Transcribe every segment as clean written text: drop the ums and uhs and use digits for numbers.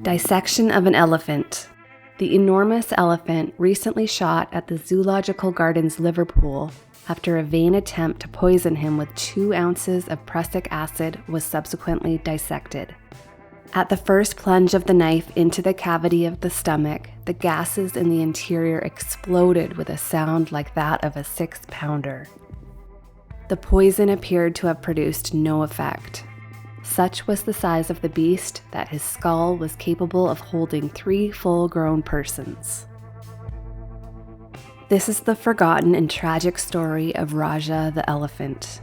Dissection of an elephant. The enormous elephant recently shot at the Zoological Gardens, Liverpool, after a vain attempt to poison him with 2 ounces of prussic acid was subsequently dissected. At the first plunge of the knife into the cavity of the stomach, the gases in the interior exploded with a sound like that of a 6-pounder. The poison appeared to have produced no effect. Such was the size of the beast that his skull was capable of holding 3 full-grown persons. This is the forgotten and tragic story of Rajah the elephant.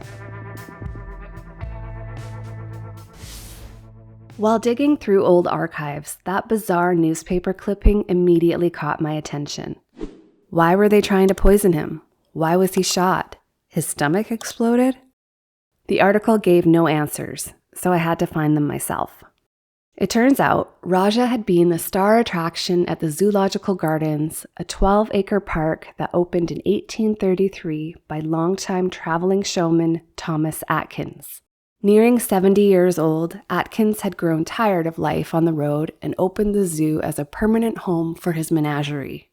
While digging through old archives, that bizarre newspaper clipping immediately caught my attention. Why were they trying to poison him? Why was he shot? His stomach exploded? The article gave no answers, so I had to find them myself. It turns out Rajah had been the star attraction at the Zoological Gardens, a 12-acre park that opened in 1833 by longtime traveling showman Thomas Atkins. Nearing 70 years old, Atkins had grown tired of life on the road and opened the zoo as a permanent home for his menagerie.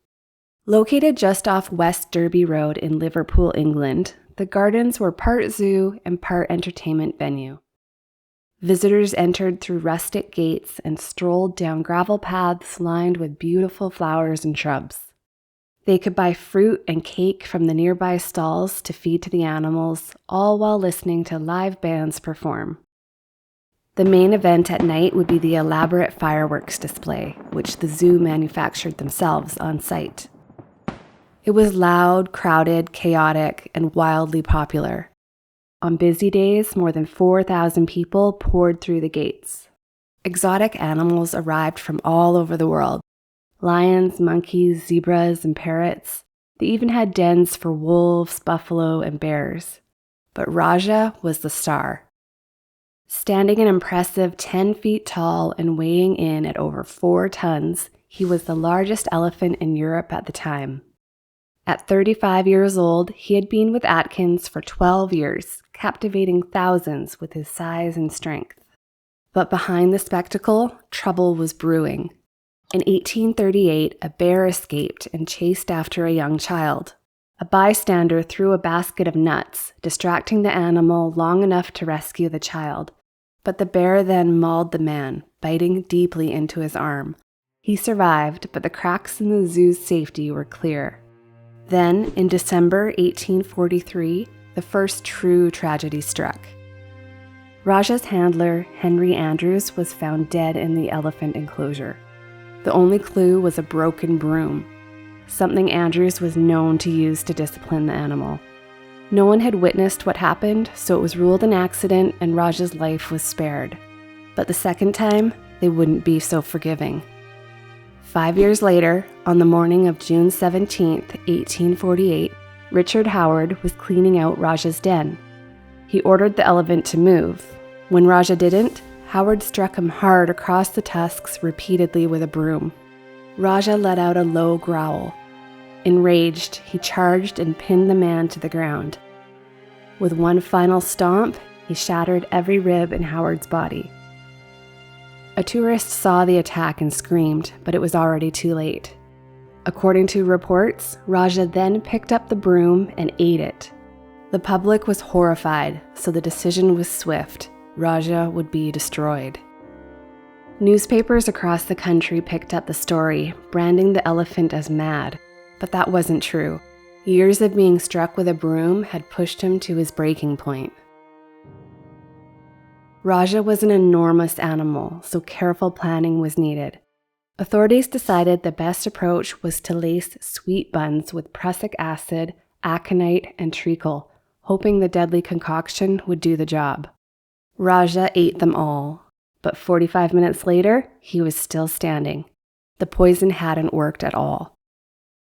Located just off West Derby Road in Liverpool, England, the gardens were part zoo and part entertainment venue. Visitors entered through rustic gates and strolled down gravel paths lined with beautiful flowers and shrubs. They could buy fruit and cake from the nearby stalls to feed to the animals, all while listening to live bands perform. The main event at night would be the elaborate fireworks display, which the zoo manufactured themselves on site. It was loud, crowded, chaotic, and wildly popular. On busy days, more than 4,000 people poured through the gates. Exotic animals arrived from all over the world. Lions, monkeys, zebras, and parrots. They even had dens for wolves, buffalo, and bears. But Rajah was the star. Standing an impressive 10 feet tall and weighing in at over 4 tons, he was the largest elephant in Europe at the time. At 35 years old, he had been with Atkins for 12 years, captivating thousands with his size and strength. But behind the spectacle, trouble was brewing. In 1838, a bear escaped and chased after a young child. A bystander threw a basket of nuts, distracting the animal long enough to rescue the child. But the bear then mauled the man, biting deeply into his arm. He survived, but the cracks in the zoo's safety were clear. Then, in December 1843, the first true tragedy struck. Rajah's handler, Henry Andrews, was found dead in the elephant enclosure. The only clue was a broken broom, something Andrews was known to use to discipline the animal. No one had witnessed what happened, so it was ruled an accident and Rajah's life was spared. But the second time, they wouldn't be so forgiving. 5 years later, on the morning of June 17, 1848, Richard Howard was cleaning out Rajah's den. He ordered the elephant to move. When Rajah didn't, Howard struck him hard across the tusks repeatedly with a broom. Rajah let out a low growl. Enraged, he charged and pinned the man to the ground. With one final stomp, he shattered every rib in Howard's body. A tourist saw the attack and screamed, but it was already too late. According to reports, Rajah then picked up the broom and ate it. The public was horrified, so the decision was swift. Rajah would be destroyed. Newspapers across the country picked up the story, branding the elephant as mad. But that wasn't true. Years of being struck with a broom had pushed him to his breaking point. Rajah was an enormous animal, so careful planning was needed. Authorities decided the best approach was to lace sweet buns with prussic acid, aconite, and treacle, hoping the deadly concoction would do the job. Rajah ate them all, but 45 minutes later, he was still standing. The poison hadn't worked at all.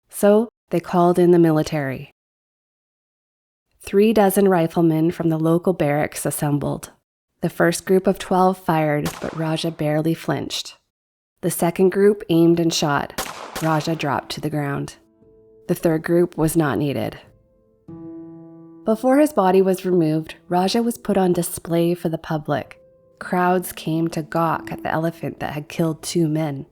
So they called in the military. 36 riflemen from the local barracks assembled. The first group of 12 fired, but Rajah barely flinched. The second group aimed and shot. Rajah dropped to the ground. The third group was not needed. Before his body was removed, Rajah was put on display for the public. Crowds came to gawk at the elephant that had killed 2 men.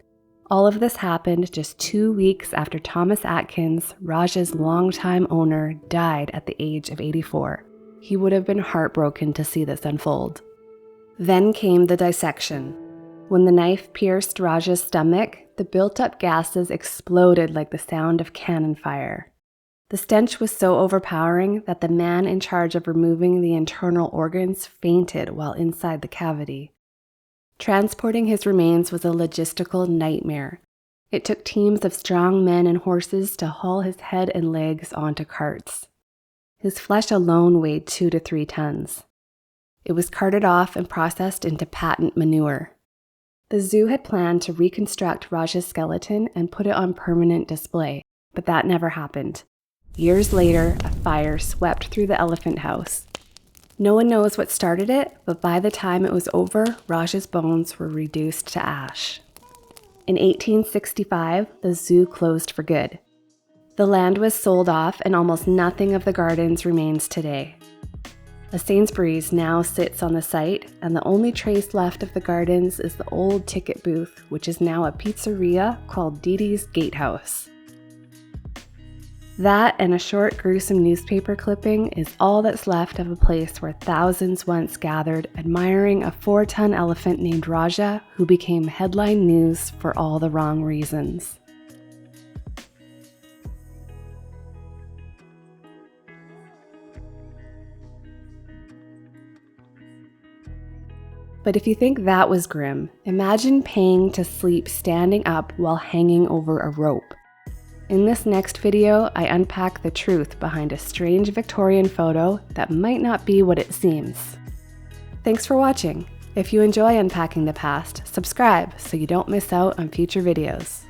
All of this happened just 2 weeks after Thomas Atkins, Rajah's longtime owner, died at the age of 84. He would have been heartbroken to see this unfold. Then came the dissection. When the knife pierced Rajah's stomach, the built-up gases exploded like the sound of cannon fire. The stench was so overpowering that the man in charge of removing the internal organs fainted while inside the cavity. Transporting his remains was a logistical nightmare. It took teams of strong men and horses to haul his head and legs onto carts. His flesh alone weighed 2 to 3 tons. It was carted off and processed into patent manure. The zoo had planned to reconstruct Rajah's skeleton and put it on permanent display, but that never happened. Years later, a fire swept through the elephant house. No one knows what started it, but by the time it was over, Rajah's bones were reduced to ash. In 1865, the zoo closed for good. The land was sold off and almost nothing of the gardens remains today. A Sainsbury's now sits on the site, and the only trace left of the gardens is the old ticket booth, which is now a pizzeria called Dee Dee's Gatehouse. That and a short, gruesome newspaper clipping is all that's left of a place where thousands once gathered admiring a 4-ton elephant named Rajah, who became headline news for all the wrong reasons. But if you think that was grim, imagine paying to sleep standing up while hanging over a rope. In this next video, I unpack the truth behind a strange Victorian photo that might not be what it seems. Thanks for watching. If you enjoy unpacking the past, subscribe so you don't miss out on future videos.